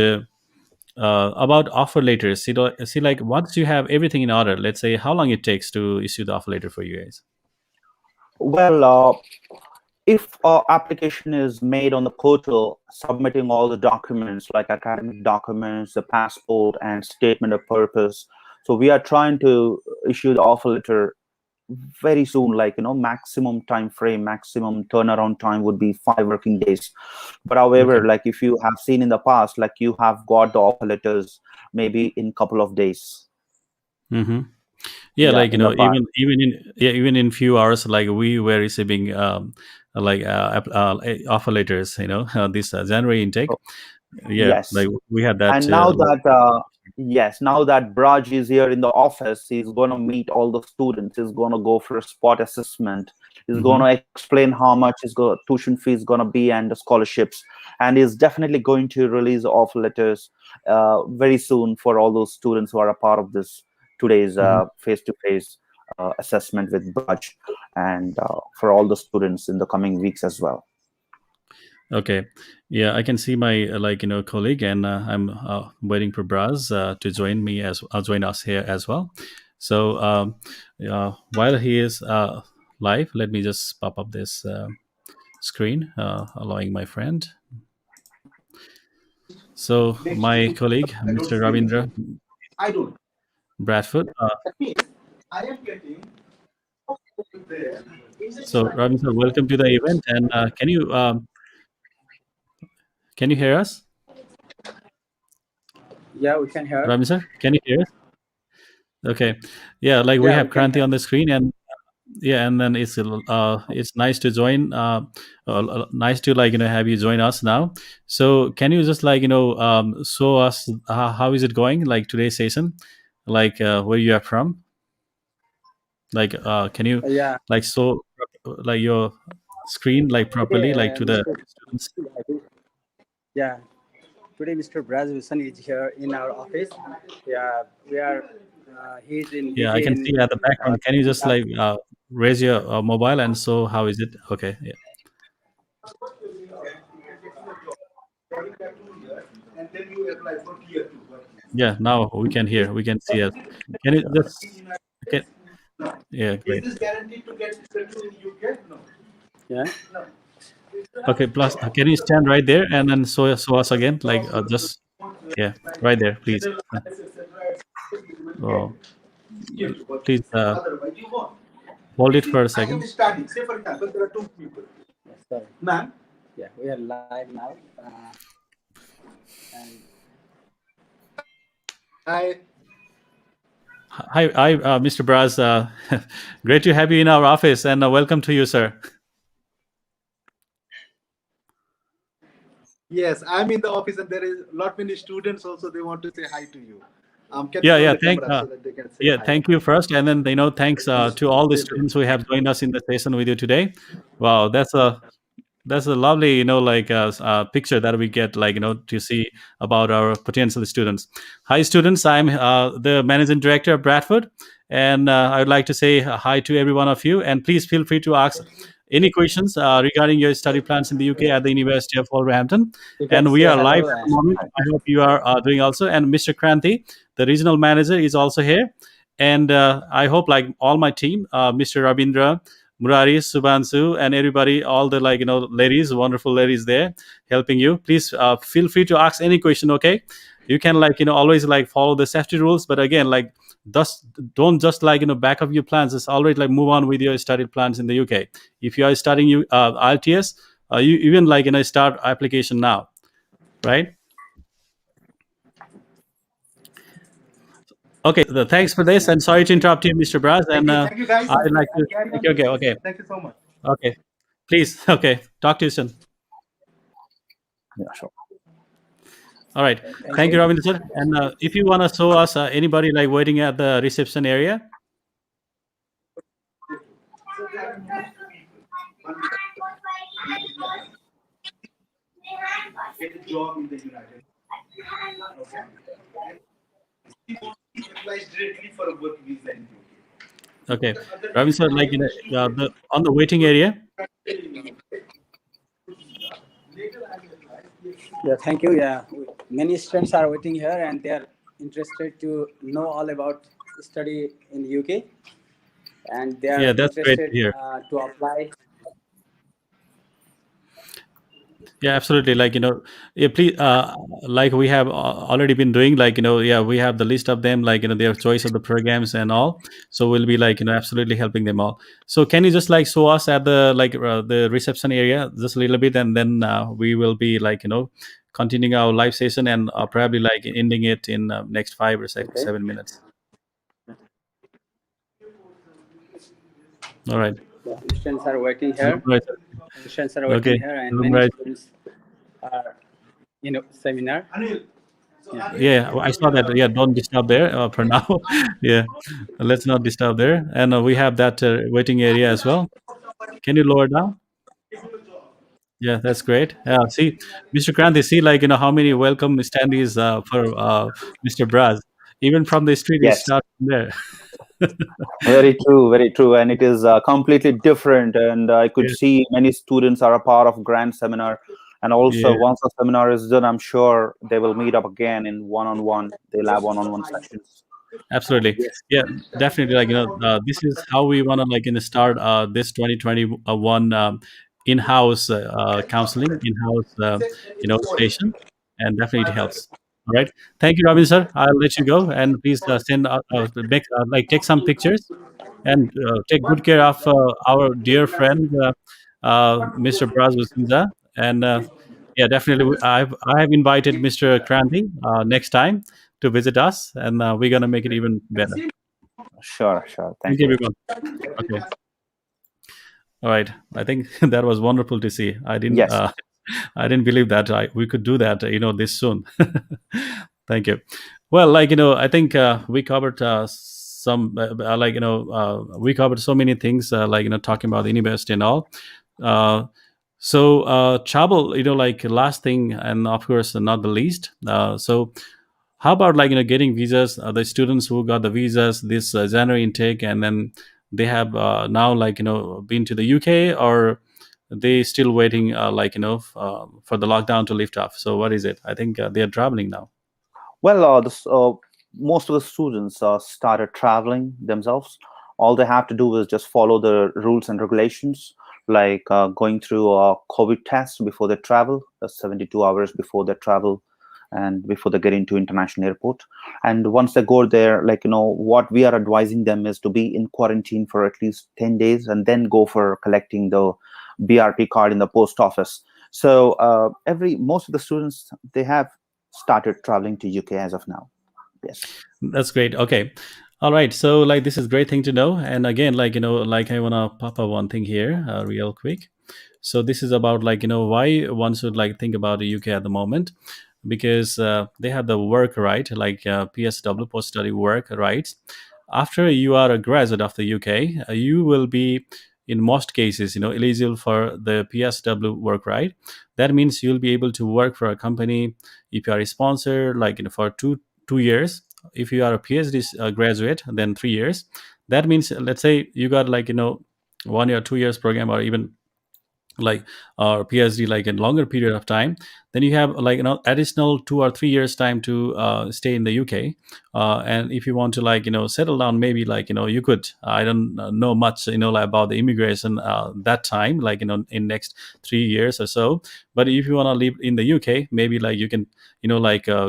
about offer letters, see like once you have everything in order, let's say how long it takes to issue the offer letter for you guys. Well, if application is made on the portal, submitting all the documents like academic documents, the passport, and statement of purpose, so we are trying to issue the offer letter very soon. Like maximum time frame, maximum turnaround time would be 5 working days. But Okay. however, like if you have seen in the past, like you have got the offer letters maybe in couple of days. Mm-hmm. Yeah, Yeah, like in the past. even in few hours, like we were receiving like offer letters, this January intake. So, Yeah, like yes. we had that. And now that yes, now that Braj is here in the office, he's going to meet all the students. He's going to go for a spot assessment. He's going Mhm. to explain how much his tuition fee is going to be and the scholarships. And he's definitely going to release offer letters very soon for all those students who are a part of this today's Mhm. face-to-face assessment with Braj, and for all the students in the coming weeks as well. Okay, yeah, I can see my like colleague, and I'm waiting for Braz to join me as join us here as well. So while he is live, let me just pop up this screen, allowing my friend. So my colleague, Mr. Ravindra Bradford. So, Robin, sir, welcome to the event. And can you hear us, Yeah, we can hear. Robin, sir? Can you hear us? Okay. Yeah, like we Yeah, have we can Kranti hear. on the screen, and yeah, and then it's nice to join. Nice to have you join us now. So, can you just show us how is it going? Like today's session, where you are from? Can you Yeah, show your screen today, properly to the Mr. students? Yeah, today Mr. Braj Bhushan is here in our office. Yeah, we are. He's in Yeah, I busy can see at the background. Can you taking just tasks. raise your mobile and so how is it? Okay. Yeah. Yeah. Now we can hear. We can see us. Can you just? Okay. Yeah. Great. Yeah, Okay. Plus, can you stand right there and then show us again? Just yeah, right there, please. Oh, please hold it for a second. sorry. Yeah, we are live now. And Hi, Mr. Braz. Great to have you in our office, and welcome to you, sir. Yeah, yeah. Yeah, thank you first, and then thanks to all the students who have joined us in the session with you today. Wow, that's a lovely picture that we get to see about our potential students. Hi students, I'm the managing director of Bradford, and I would like to say hi to every one of you, and please feel free to ask any questions regarding your study plans in the UK at the University of Wolverhampton. you can And we say are live hello. at the moment. I hope you are doing also, and Mr. Kranti, the regional manager, is also here. And I hope all my team, Mr. Rabindra, Murari, Subhansu, and everybody, all the ladies, wonderful ladies there helping you. Please feel free to ask any question. Okay, you can always follow the safety rules, but again just don't just back up your plans. Just always move on with your study plans in the UK. If you are studying IELTS, you even start application now, right? Okay, thanks for this, and sorry to interrupt you, Mr. Braz. And I'd like to. Okay, okay, okay. Please, okay. Talk to you soon. Yeah, sure. All right. Thank Thank you, you. Ravinder sir. And if you want to show us anybody waiting at the reception area. Okay, Ravinder sir, on the waiting area. Yeah, thank you. Yeah, many students are waiting here, and they are interested to know all about study in the UK, and they are Yeah, that's great to interested hear. to apply. Yeah, absolutely. Yeah, please, we have already been doing, yeah, we have the list of them, their choice of the programs and all. So we'll be absolutely helping them all. So can you just show us at the reception area just a little bit, and then we will be continuing our live session and probably ending it in next 5 or 7 minutes. All right. Yeah, students are waiting All here. right. Students are waiting Okay. here, and All many right. students are in a seminar. Yeah. Yeah, I saw that. Yeah, don't disturb there for now. Yeah, let's not disturb there. And we have that waiting area as well. Can you lower down? Yeah, that's great. See, Mr. Kranti, see how many welcome standees for Mr. Braz. Even from the street, it Yes, starts from there. very true, very true. And it is completely different. And I could Yeah, see many students are a part of grand seminar. And also, yeah, once the seminar is done, I'm sure they will meet up again in one-on-one. They'll have one-on-one sessions. absolutely. Yes. Yeah, definitely. This is how we want to start this 2021 in-house counseling, in-house station, and definitely it helps. All right. Thank you, Robin, sir. I'll let you go, and please send like take some pictures and take good care of our dear friend, Mr. Braj Bhushan Jha. And yeah, definitely, I have invited Mr. Kranti next time to visit us, and we're gonna make it even better. Sure, sure. Thank Thank you, you. everyone. Okay. All right. I think that was wonderful to see. Yes. I didn't believe that we could do that, this soon. Thank you. Well, I think we covered we covered so many things, talking about the university and all. Uh, Chabal, like last thing, and of course, not the least. How about getting visas? The students who got the visas this January intake, and then they have now been to the UK, or they still waiting for the lockdown to lift off. So what is it? I think they are traveling now. Well, most of the students started traveling themselves. All they have to do is just follow the rules and regulations, like going through a COVID test before they travel, 72 hours before they travel, and before they get into international airport. And once they go there, what we are advising them is to be in quarantine for at least 10 days, and then go for collecting the BRP card in the post office. So every most of the students, they have started traveling to UK as of now. Yes. That's great. Okay. All right. So this is great thing to know. And again, I want to pop up one thing here real quick. So this is about why one should think about the UK at the moment, because they have the work right, PSW, post study work rights. After you are a graduate of the UK, you will be in most cases eligible for the PSW work right. That means you'll be able to work for a company if you are a sponsor, for two years. If you are a PhD graduate, then 3 years. That means, let's say you got 1 year, 2 years program, or even or PhD in longer period of time, then you have additional 2 or 3 years time to stay in the UK. And if you want to settle down, maybe you could, I don't know much about the immigration that time, in next 3 years or so. But if you want to live in the UK, maybe you can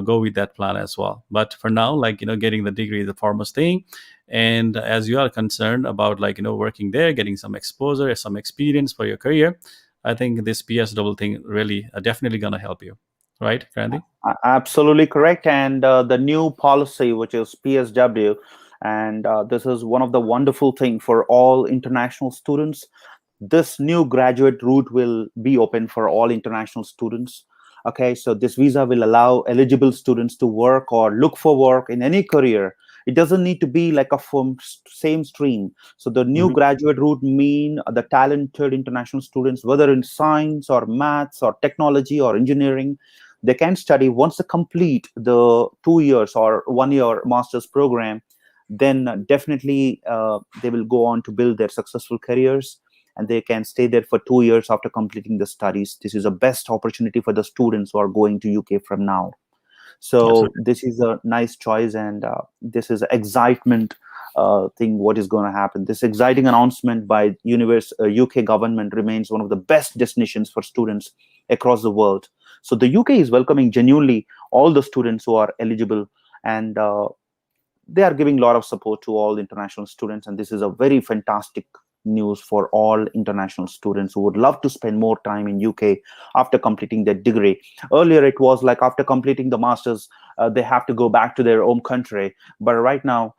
go with that plan as well. But for now, getting the degree is the foremost thing. And as you are concerned about working there, getting some exposure, some experience for your career, I think this PSW thing really definitely gonna help you, right, Randy? Absolutely correct. And the new policy, which is PSW, and this is one of the wonderful thing for all international students. This new graduate route will be open for all international students. Okay, so this visa will allow eligible students to work or look for work in any career. It doesn't need to be like a from same stream. So the new Mhm. graduate route mean the talented international students, whether in science or maths or technology or engineering, they can study. Once they complete the 2 years or 1 year master's program, then definitely they will go on to build their successful careers, and they can stay there for 2 years after completing the studies. This is a best opportunity for the students who are going to UK from now. So Absolutely. this is a nice choice, and this is excitement thing. What is going to happen? This exciting announcement by UK government remains one of the best destinations for students across the world. So the UK is welcoming genuinely all the students who are eligible, and they are giving a lot of support to all international students. And this is a very fantastic news for all international students who would love to spend more time in UK after completing their degree. Earlier it was like after completing the masters, they have to go back to their home country. But right now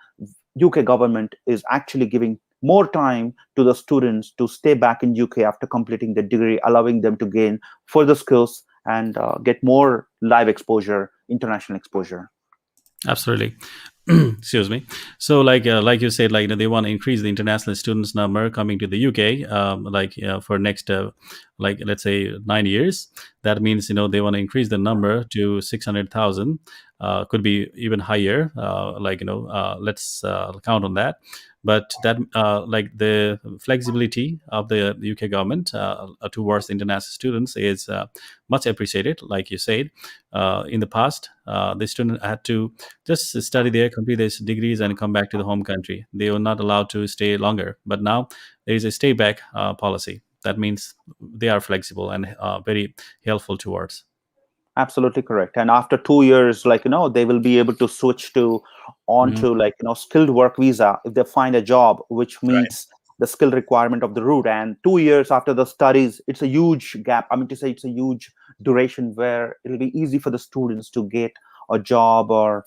UK government is actually giving more time to the students to stay back in UK after completing the degree, allowing them to gain further skills and get more live exposure, international exposure. Absolutely. Excuse me. So like you said, they want to increase the international students number coming to the UK, for next let's say 9 years. That means they want to increase the number to 600,000. Could be even higher. Let's count on that. But that the flexibility of the UK government towards international students is much appreciated. Like you said, in the past, the student had to just study there, complete their degrees, and come back to the home country. They were not allowed to stay longer. But now there is a stay back policy. That means they are flexible and very helpful towards. Absolutely correct. And after 2 years, they will be able to switch to Mhm. onto skilled work visa if they find a job which Right. meets the skill requirement of the route. And 2 years after the studies, it's a huge gap. I mean to say, it's a huge duration where it'll be easy for the students to get a job, or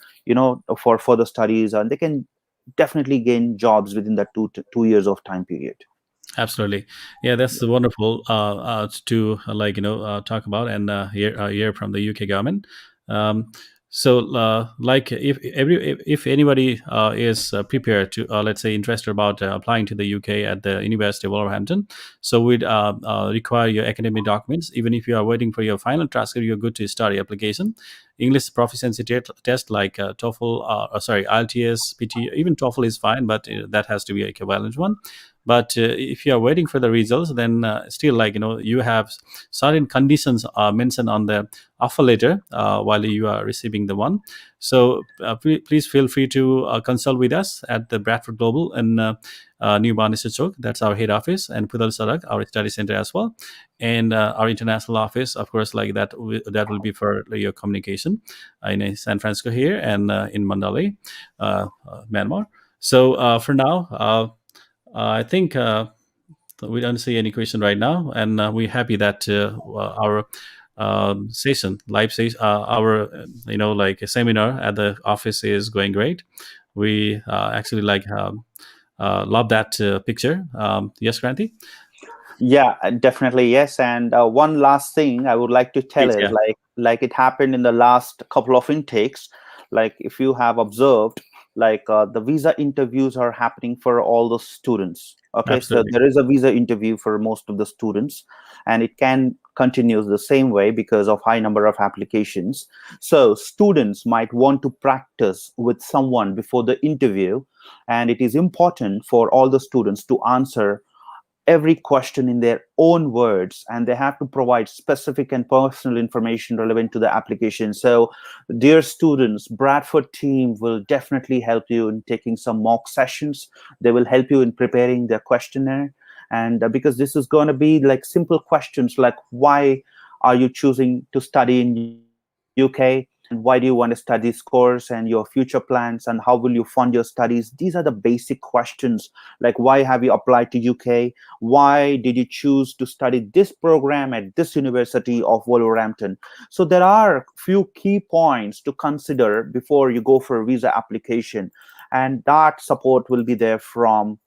for further studies, and they can definitely gain jobs within that 2 years of time period. Absolutely. Yeah, that's wonderful to talk about and hear from the UK government. Um, like if anybody is prepared to, let's say, interested about applying to the UK at the University of Wolverhampton, so we'd require your academic documents. Even if you are waiting for your final transcript, you're good to start your application. English proficiency test like TOEFL, sorry, IELTS, PT, even TOEFL is fine, but that has to be a equivalent one. But if you are waiting for the results, then still, you have certain conditions mentioned on the offer letter while you are receiving the one. So please feel free to consult with us at the Bradford Global in New Baneshwor Chowk. That's our head office, and Pudal Sarak, our study center as well, and our international office, of course, like that. That will be for your communication in San Francisco here and in Mandalay, Myanmar. So for now, I think we don't see any question right now, and we're happy that our session, live session, our like a seminar at the office is going great. We actually love that picture. Yes, Kranti? Yeah, definitely, yes. And one last thing I would like to tell Please, is, yeah, like it happened in the last couple of intakes. Like if you have observed, the visa interviews are happening for all the students. Okay, so absolutely. there is a visa interview for most of the students, and it can continue the same way because of high number of applications. So students might want to practice with someone before the interview, and it is important for all the students to answer every question in their own words, and they have to provide specific and personal information relevant to the application. So dear students, Bradford team will definitely help you in taking some mock sessions. They will help you in preparing their questionnaire. And because this is going to be like simple questions like, why are you choosing to study in UK, and why do you want to study this course, and your future plans, and how will you fund your studies? These are the basic questions. Like, why have you applied to UK? Why did you choose to study this program at this University of Wolverhampton? So there are few key points to consider before you go for a visa application, and that support will be there from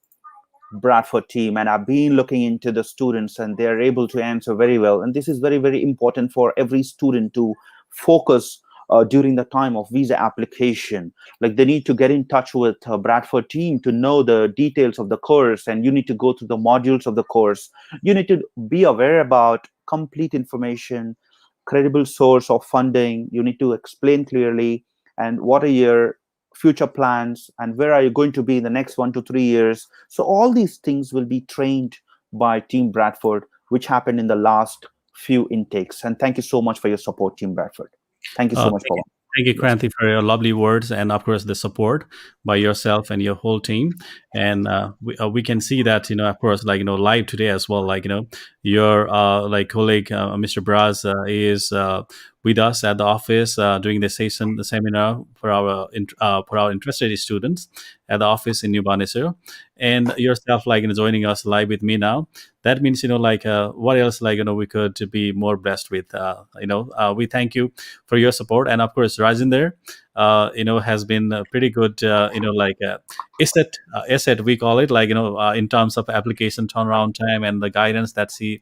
Bradford team. And I've been looking into the students, and they're able to answer very well. And this is very, very important for every student to focus during the time of visa application. Like, they need to get in touch with Bradford team to know the details of the course, and you need to go through the modules of the course. You need to be aware about complete information, credible source of funding. You need to explain clearly, and what are your future plans, and where are you going to be in the next 1 to 3 years. So all these things will be trained by Team Bradford, which happened in the last few intakes. And thank you so much for your support, Team Bradford. Thank you so much Thank you. for. Thank you, Yes, Kranti, for your lovely words and, of course, the support by yourself and your whole team. And we can see that, of course, live today as well. Your colleague, Mr. Braz, is with us at the office doing the session, the seminar for our interested students at the office in New Baneswar, and yourself, joining us live with me now. That means, what else, we could be more blessed with. We thank you for your support, and of course Rajinder has been pretty good asset we call it, in terms of application turnaround time and the guidance that he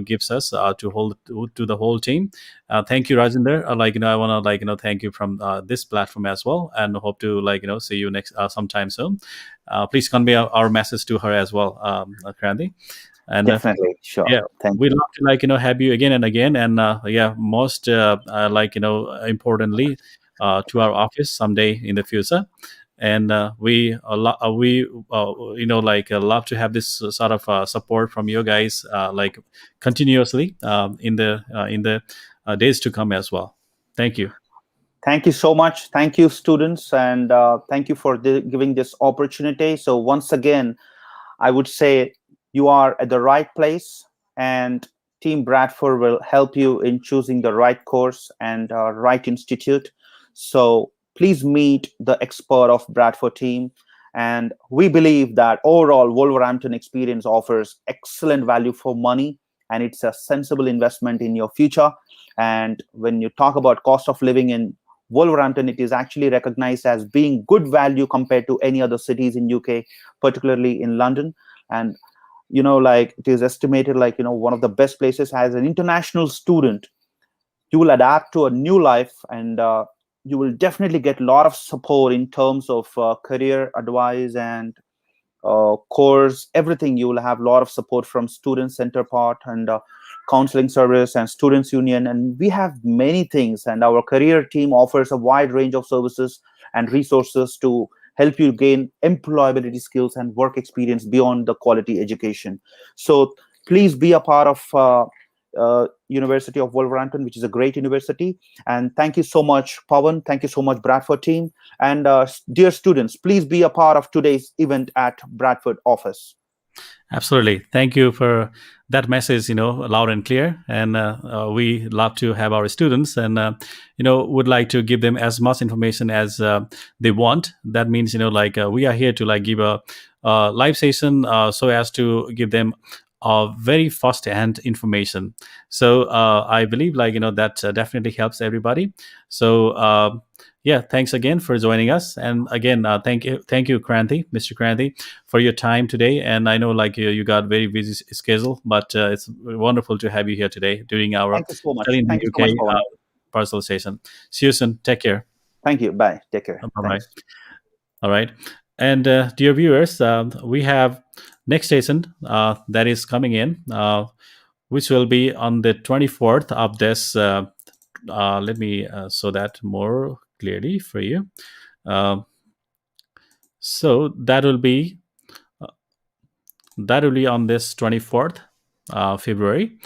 gives us to the whole team. Thank you, Rajinder. I want to thank you from this platform as well, and hope to see you next sometime soon. Please convey our message to her as well, Kranti. And definitely. Sure. yeah, Thank we'd you. love to have you again and again, and yeah, most importantly, to our office someday in the future. And we love to have this sort of support from you guys, continuously, in the days to come as well. Thank you. Thank you so much. Thank you, students, and thank you for giving this opportunity. So once again, I would say you are at the right place, and Team Bradford will help you in choosing the right course and right institute. So please meet the expert of Bradford team. And we believe that overall Wolverhampton experience offers excellent value for money, and it's a sensible investment in your future. And when you talk about cost of living in Wolverhampton, it is actually recognized as being good value compared to any other cities in UK, particularly in London. And like it is estimated, like one of the best places. As an international student, you will adapt to a new life, and you will definitely get a lot of support in terms of career advice and course, everything. You will have a lot of support from student center part and counseling service and students union, and we have many things. And our career team offers a wide range of services and resources to help you gain employability skills and work experience beyond the quality education. So please be a part of University of Wolverhampton, which is a great university. And thank you so much, Pawan. Thank you so much, Bradford team. And dear students, please be a part of today's event at Bradford office. Absolutely. Thank you for that message, loud and clear. And we love to have our students and, would like to give them as much information as they want. That means, we are here to give a live session so as to give them very first-hand information. So I believe that definitely helps everybody. So yeah, thanks again for joining us. And again, thank you, Kranti, Mr. Kranti, for your time today. And I know you got very busy schedule, but it's wonderful to have you here today during our Thank you so much. Study in the Thank you so much, UK Pawan. parcel session. See you soon. Take care. Thank you. Bye. Take care. Bye-bye. Thanks. All right. And dear viewers, we have next session that is coming in, which will be on the 24th of this. Let me show that more clearly for you. So that will be on this 24th February,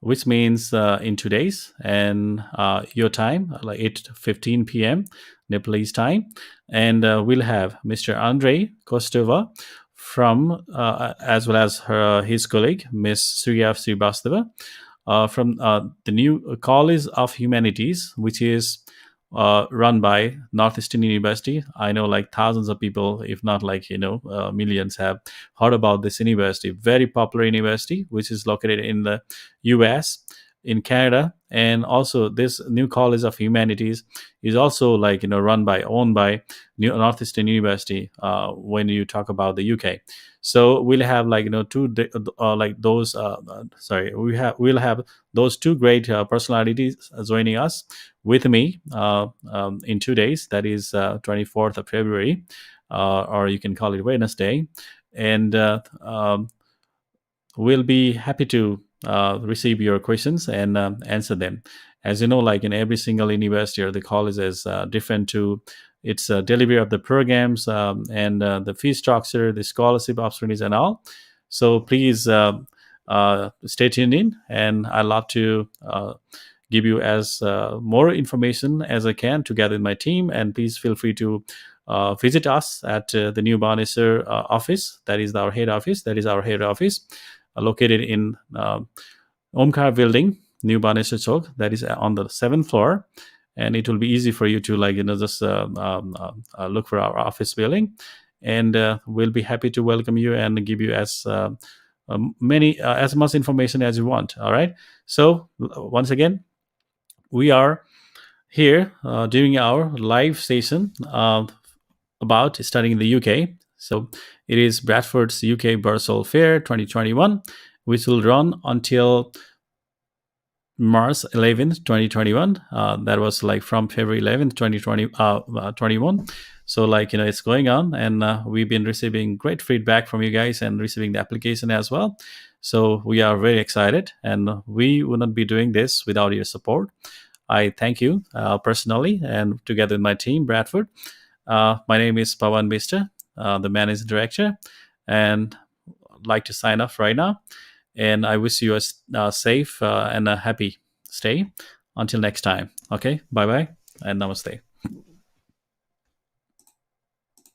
which means in 2 days, and your time, like 8:15 p.m. Nepalese time. And we'll have Mr. Andrei Kostova from, as well as his colleague, Ms. Surya Srivastava, from the new College of Humanities, which is run by Northeastern University. I know thousands of people, if not millions, have heard about this university. Very popular university, which is located in the US, in Canada. And also this new College of Humanities is also owned by Northeastern University when you talk about the UK. So we'll have we'll have those two great personalities joining us with me in 2 days. That is 24th of February, or you can call it Wednesday. And we'll be happy to receive your questions and answer them. As you know, in every single university or the college is different to its delivery of the programs and the fee structure, the scholarship opportunities and all. So please stay tuned in, and I love to give you as more information as I can together with my team. And please feel free to visit us at the new Baneshwor office. That is our head office. Located in Omkar building, New Baneshwar Chowk. That is on the 7th floor. And it will be easy for you to just look for our office building. And we'll be happy to welcome you and give you as much information as you want. All right. So once again, we are here doing our live session about studying in the UK. So it is Bradford's UK Bursar Fair 2021, which will run until March 11th, 2021. That was from February 11th, 2021. So it's going on, and we've been receiving great feedback from you guys and receiving the application as well. So we are very excited, and we would not be doing this without your support. I thank you personally and together with my team, Bradford. My name is Pawan Bista, the Managing Director, and I'd like to sign off right now. And I wish you a safe and a happy stay until next time. Okay, bye-bye and namaste.